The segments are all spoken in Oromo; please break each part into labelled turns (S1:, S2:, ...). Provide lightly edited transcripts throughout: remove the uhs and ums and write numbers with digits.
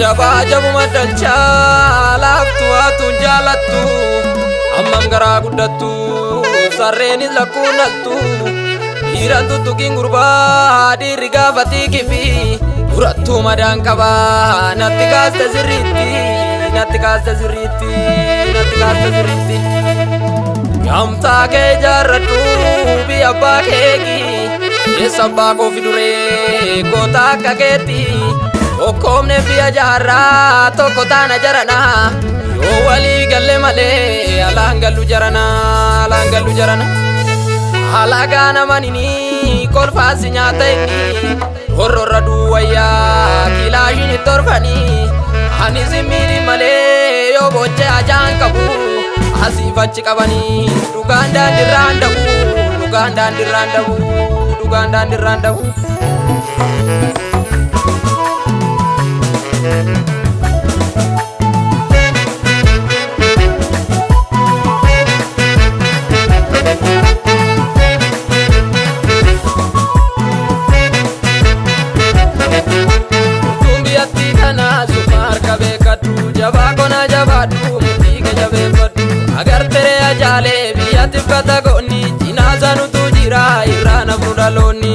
S1: jabaa jabuma dalchaa laaftu haatuun jaalattu ammam garaa guddattu sarreenis lakkuun naltu dhiiran tuttuqiin gurbaa dhiirri gaafatii kifi durattuu madaan qabaa natti kaaste sirriitti natti kaaste sirriitti natti kaaste sirriitti gamtaa kee jaarradhu biyya abbaa keeki eessa abbaa koo fiduree goota akka keetti okkoomne biyya jaarraa tokko taana jarana yoo walii galle malee alaan gallu jarana alaan gallu jarana alagaa namanini kolfaasi nyaata inni hororra duwwayyaa kilaashin torfanii ani simmiidhi malee yoo boche ajaan qabu asiif achi qabanii dhugaan daandirraan dhabu dhugaan daandirraan dhabu dhugaan daandirraan dhabu. Jabaa kona jabaadhu murtiike jabeeffadhu agartee ajaalee biyya tiffata goonni cinaasanutu jira irraa nafnu dhaloonni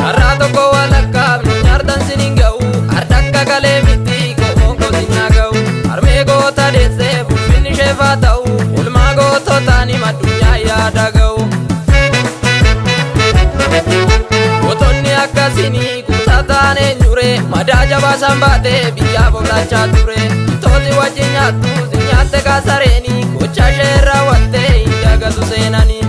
S1: karraa tokko walakkaaf nu nyaartan sinin ga'u ardakka galee miti qomoon kosinaa ga'u harmee goota deessee bulfinni isheefaa ta'u ulmaa goototaan hima addunyaa yaada ga'u gootonni akkasinii guutataan eenyure madaa jabaa sambaatee biyyaa boqlachaa ture tooti wajjin nyaattu si nyaatte kaasareeni gocha ishee raawwattee hin dagatu seenanii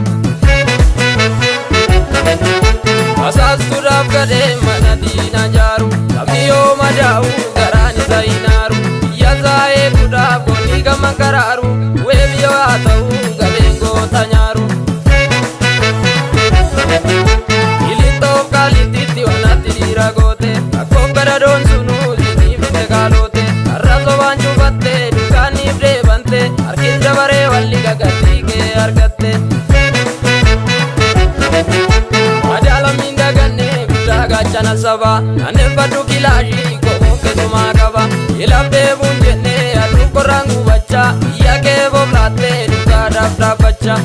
S1: asaastuudhaaf gadhee mana diina jaaru sabni yoo madaa'u garaan isa hinaaru biyya isaa eeguudhaaf goonni gamman karaaru bu'ee biyya haa ta'u gadheen goota nyaaru ilintoof kaalittitti wanatti dhiira goote akkoof gadadoon sunuu sinii fite kaalote karra sobaan cufatte dukaaniif deebante harkis dabaree walli gagattii kee argatte madaalamiin daganne guddaa gaachana sabaa naanneffadhu kilaashii qomoon keessumaa qaba ilaaf deebuun jenne aduu qorraan gubachaa biyya kee boblaattee dhugaadhaaf dhaabbachaa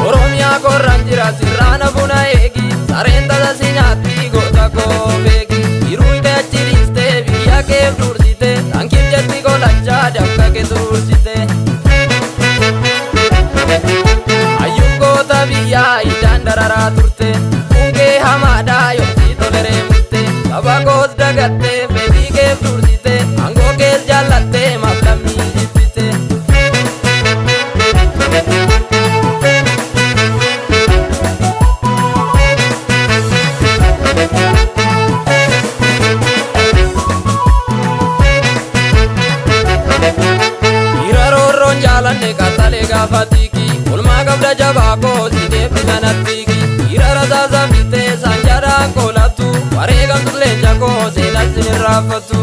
S1: Oromiyaa korraan jira sirraana buna eegi sareen tasa si nyaatti goota koo beeki hiruu kee achi dhiiste biyya keef dursite sankiif jetti kolachaa dafka kee tursite hayyuun goota biyyaa idaan dararaa turte kunkee hamaadhaa yoomtii toleree murte saba koos dagatte fedhii keef dursite angoo kees jaallatte maflammii jibbite jaalanne kattalee gaafatiki olmaa qabda jabaa koo si deebisa nattiiki dhiira rasaasa fittee sanjaadhaan koolatu wareegamtu leenca koo seenatti hin raaffattu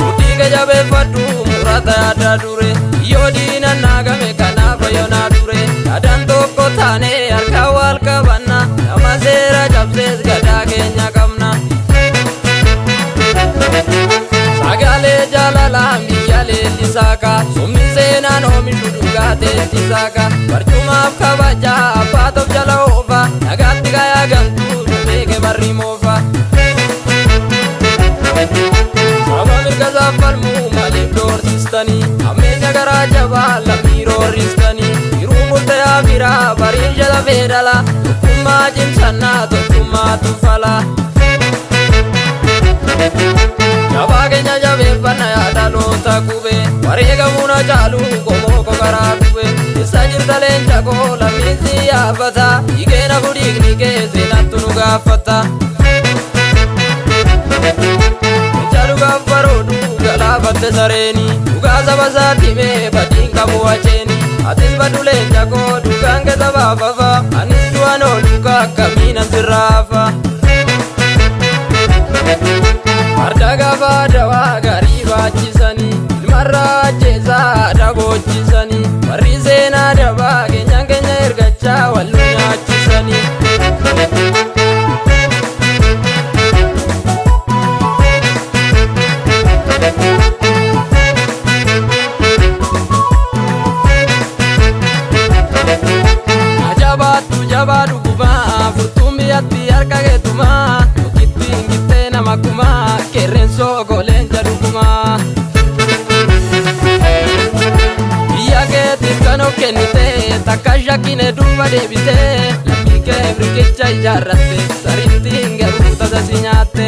S1: mudhiike jabeeffadhu murata yaada dure yoo diinan naagame kanaaf yoonaa dure yaadaan tokko taane harkaa wal qabanna nama seera cabsees gadaa keenya qabna sagaalee jaalalaan biyya leellisaaka summi seenaan oomishu dhugaateetti saaka barcumaaf kabajaa abbaatoof jala oofa nagaatti gayaa gantuu beeke barri moofa saba mirgasaaf falmuu maaliif doorsistanii ammeenya garaa jabaa lammii roorristanii hiruu murteeyaa biraa bariin jala feedala tokkummaa cimsannaa tokkummaatu fala jabaa keenya jabeeffanna yaadaloota gube wareegamuuna caalu qomoo ko garaa gube isa jirta leenca koo lammiin si yaafata dhiigeena fudhiigni kee seenattu nu gaafata jecha dhugaaf baroodu galaafatte sareeni dhugaa saba isaatti mee badiin qabu wacheeni atis baddu leenca koo dhugaan keessa baafafa anis du'an ooluka akkamiinan sirraafa farda gaafa dawaa garii baachisanii ilmarraa ajjeesaa daboochisanii warri seenaa dabaa keenyaan keenya ergachaa wal nyaachisanii takka shakkine duuba deebitee lammii kee riqicha ijaarratte sarittiin garuu tasa si nyaatte.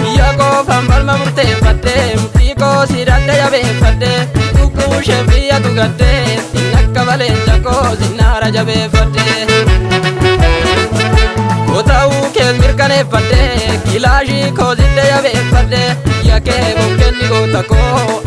S1: Biyya qoofaan falma murteeffadhee murtii koo siidhadhe jabeeffadhee dhukkubushee biyya tugaddee inni akka baleenca koo sinnaara jabeeffadhee. Koo ta'uu kees mirkaneeffadhee kilaashii koo sidde jabeeffadhee biyya kee bokkenni goota koo